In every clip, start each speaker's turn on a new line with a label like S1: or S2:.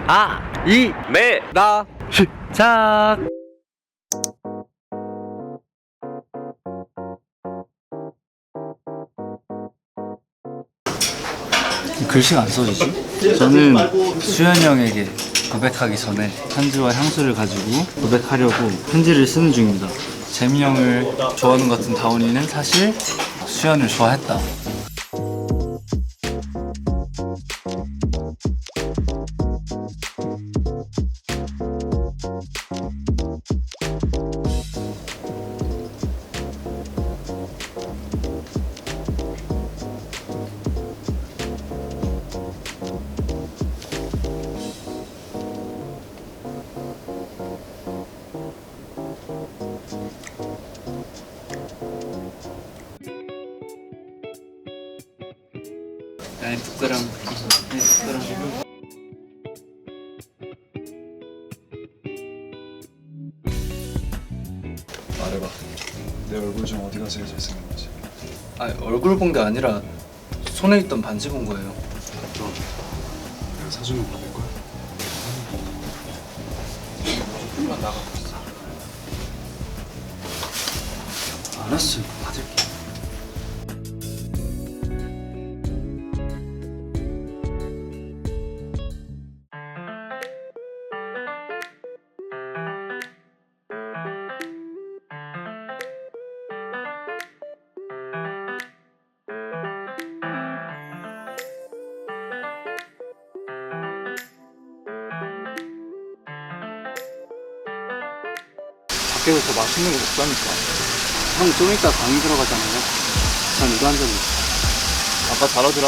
S1: 나
S2: 시작. 글씨가 안 써지지? 저는 수현이 형에게 고백하기 전에 편지와 향수를 가지고 고백하려고 편지를 쓰는 중입니다. 재민이 형을 좋아하는 것 같은 다원이는 사실 수현을 좋아했다. 아이 부끄럼.
S1: 말해봐. 내 얼굴 중 어디가 제일 잘생긴 거지?
S2: 아 얼굴 본 게 아니라 손에 있던 반지 본 거예요.
S1: 내가 사주는 거 받을 거야?
S2: 좀만 나가. 알았어, 받을게. 밖에서 더 맛있는 거 먹자니까. 형 좀 이따 강의 들어가잖아요. 전 이거 한 잔 먹자. 아까 잘하더라.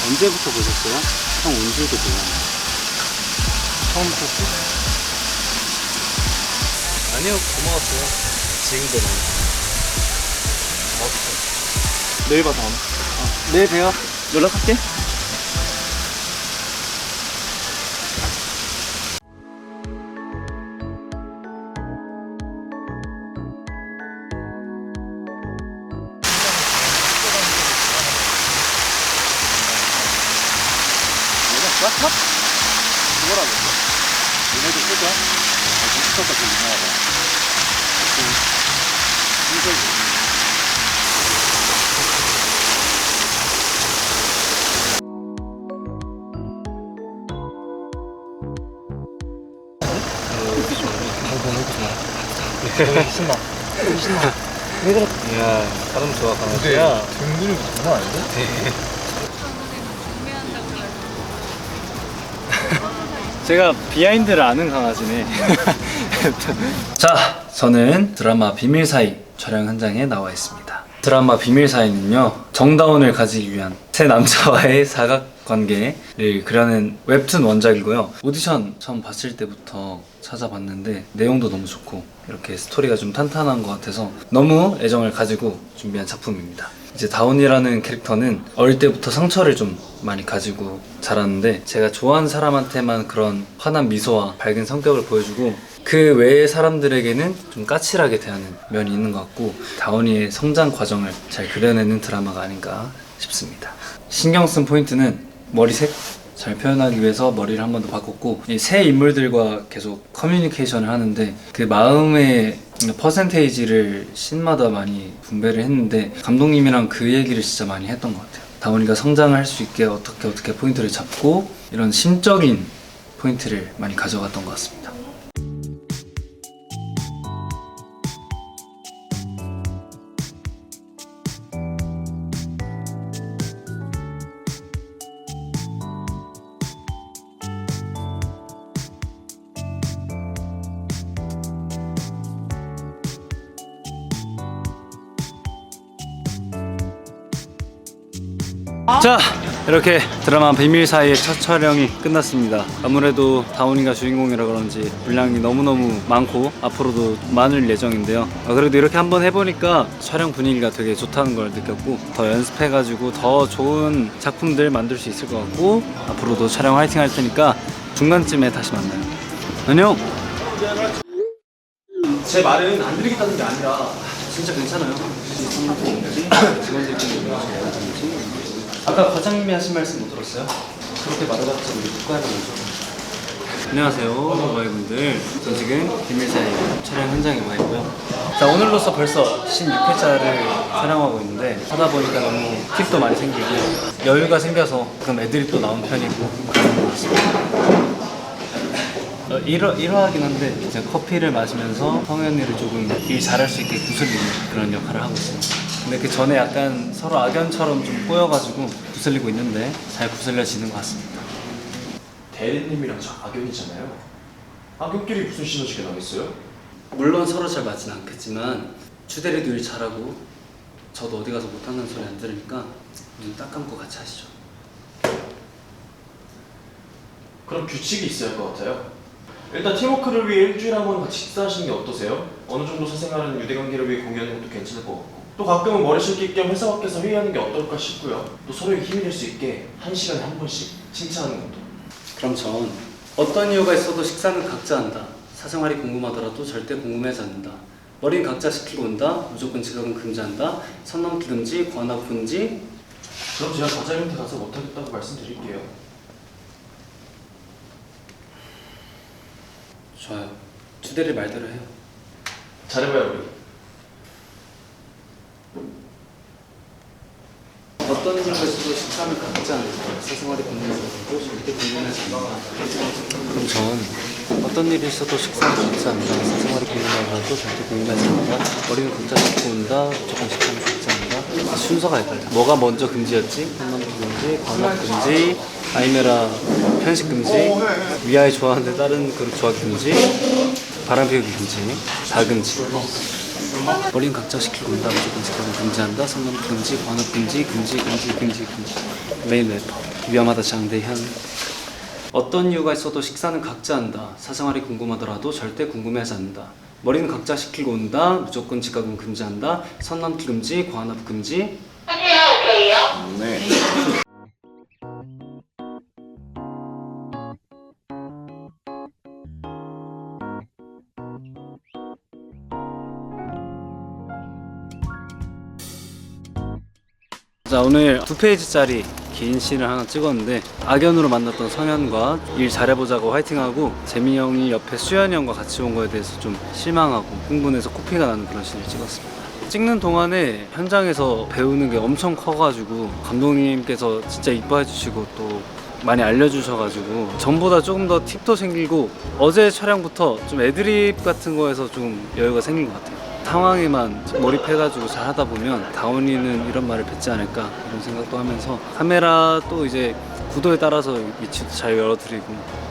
S2: 언제부터 보셨어요? 형 온 줄도 몰랐네. 처음부터? 아니요, 고마웠어요. 지금도 너무. 고마웠어요. 내일 봐, 다음에. 내일 봬요. 연락할게. laptop? 그거라고 했어. 얘네도 쓰자. 컴퓨터가 좀 유명하다. 인쇄기. 신나. 신나. 왜 그래? 이야, 사람 좋아, 강아지야.
S1: 등 근육이 장난 아닌데?
S2: 제가 비하인드를 아는 강아지네. 자, 저는 드라마 비밀 사이 촬영 현장에 나와 있습니다. 드라마 비밀 사이는요, 정다운을 가지기 위한 세 남자와의 사각관계를 그려낸 웹툰 원작이고요. 오디션 처음 봤을 때부터 찾아봤는데 내용도 너무 좋고 이렇게 스토리가 좀 탄탄한 것 같아서 너무 애정을 가지고 준비한 작품입니다. 이제 다운이라는 캐릭터는 어릴 때부터 상처를 좀 많이 가지고 자랐는데, 제가 좋아하는 사람한테만 그런 환한 미소와 밝은 성격을 보여주고 그 외의 사람들에게는 좀 까칠하게 대하는 면이 있는 것 같고, 다운이의 성장 과정을 잘 그려내는 드라마가 아닌가 싶습니다. 신경 쓴 포인트는 머리색 잘 표현하기 위해서 머리를 한 번 더 바꿨고, 이 새 인물들과 계속 커뮤니케이션을 하는데 그 마음의 퍼센테이지를 씬마다 많이 분배를 했는데, 감독님이랑 그 얘기를 진짜 많이 했던 것 같아요. 다원이가 성장을 할 수 있게 어떻게 포인트를 잡고 이런 심적인 포인트를 많이 가져갔던 것 같습니다. 자, 이렇게 드라마 비밀 사이의 첫 촬영이 끝났습니다. 아무래도 다운이가 주인공이라 그런지 분량이 너무너무 많고 앞으로도 많을 예정인데요. 그래도 이렇게 한번 해보니까 촬영 분위기가 되게 좋다는 걸 느꼈고, 더 연습해가지고 더 좋은 작품들 만들 수 있을 것 같고, 앞으로도 촬영 화이팅 할 테니까 중간쯤에 다시 만나요. 안녕! 제 말은 안 들리겠다는 게 아니라 진짜 괜찮아요. 직원들끼리 아까 과장님이 하신 말씀 못 들었어요? 그렇게 말해봤자 우리 국가에서 먼저. 안녕하세요, 모바일분들. 전 지금 비밀사이 촬영 현장에 와 있고요. 자, 오늘로써 벌써 16회차를 촬영하고 있는데 하다 보니까 너무 팁도 많이 생기고 여유가 생겨서 그럼 애드립도 나온 편이고 그런 것 같습니다. 이러하긴 한데 이제 커피를 마시면서 성현이를 조금 일 잘할 수 있게 구슬리는 그런 역할을 하고 있습니다. 근데 그 전에 약간 서로 악연처럼 좀 꼬여가지고 구슬리고 있는데 잘 구슬려지는 것 같습니다.
S3: 대리님이랑 저 악연이잖아요. 악연끼리 무슨 시너지가 나겠어요?
S2: 물론 서로 잘 맞진 않겠지만 주대리도 일 잘하고 저도 어디 가서 못하는 소리 안 들으니까 눈 딱 감고 같이 하시죠.
S3: 그럼 규칙이 있어야 할 것 같아요. 일단 팀워크를 위해 일주일에 한 번 같이 식사하시는 게 어떠세요? 어느 정도 사생활은 유대관계를 위해 공유하는 것도 괜찮을 것 같고 또 가끔은 머리 식기 겸 회사 밖에서 회의하는 게 어떨까 싶고요. 또 서로에게 힘이 될 수 있게 1시간에 한 번씩 칭찬하는 것도.
S2: 그럼 전 어떤 이유가 있어도 식사는 각자 한다. 사생활이 궁금하더라도 절대 궁금해하지 않는다. 머리는 각자 시키고 온다. 무조건 지각은 금지한다. 선 넘기 금지, 관합 금지.
S3: 그럼 제가 과장님한테 가서 못하겠다고 말씀드릴게요.
S2: 좋아요. 주대리 말대로 해요.
S3: 잘해봐요 우리.
S2: 어떤 이유가 있어도 식사는 각자 한다. 사생활이 궁금하더라도 절대 궁금해하지 않는다. 그럼 전 어떤 일이 있어도 식사는 각자 한다. 사생활이 궁금하더라도 절대 궁금해하지 않는다. 머리는 각자 씻고 온다. 무조건 식사는 각자 한다. 순서가 헷갈려. 뭐가 먼저 금지였지? 한남기 금지, 관합 금지, 아이메라 편식 금지, 위아이 좋아하는데 다른 그룹 좋아하기 금지, 바람 피우기 금지, 다 금지. 머리는 각자 시키고 온다. 무조건 지각은 금지한다. 선 넘기 금지, 관합 금지, 금지. 메인 래퍼 위험하다 장대현. 어떤 이유가 있어도 식사는 각자 한다. 사생활이 궁금하더라도 절대 궁금해하지 않는다. 머리는 각자 시키고 온다. 무조건 지각은 금지한다. 선 넘기 금지, 관합 금지.
S1: 네.
S2: 자, 오늘 2페이지짜리 긴 씬을 하나 찍었는데 악연으로 만났던 성현과 일 잘해보자고 화이팅하고 재민이 형이 옆에 수현이 형과 같이 온 거에 대해서 좀 실망하고 흥분해서 코피가 나는 그런 씬을 찍었습니다. 찍는 동안에 현장에서 배우는 게 엄청 커가지고 감독님께서 진짜 이뻐해 주시고 또 많이 알려주셔가지고 전보다 조금 더 팁도 생기고 어제 촬영부터 좀 애드립 같은 거에서 좀 여유가 생긴 것 같아요. 상황에만 몰입해가지고 잘 하다 보면 다운이는 이런 말을 뱉지 않을까 이런 생각도 하면서 카메라 또 이제 구도에 따라서 위치도 잘 열어드리고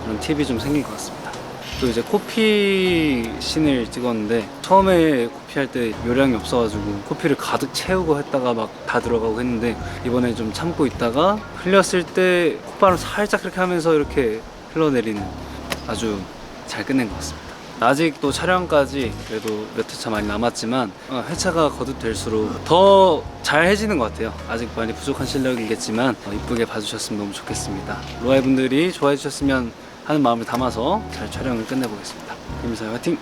S2: 그런 팁이 좀 생긴 것 같습니다. 또 이제 코피 씬을 찍었는데 처음에 코피할 때 요량이 없어가지고 코피를 가득 채우고 했다가 막 다 들어가고 했는데 이번에 좀 참고 있다가 흘렸을 때 콧바람 살짝 그렇게 하면서 이렇게 흘러내리는 아주 잘 끝낸 것 같습니다. 아직도 촬영까지 그래도 몇 회차 많이 남았지만 회차가 거듭될수록 더 잘해지는 것 같아요. 아직 많이 부족한 실력이겠지만 이쁘게 봐주셨으면 너무 좋겠습니다. 로아이 분들이 좋아해 주셨으면 하는 마음을 담아서 잘 촬영을 끝내보겠습니다. 김미사의 화이팅!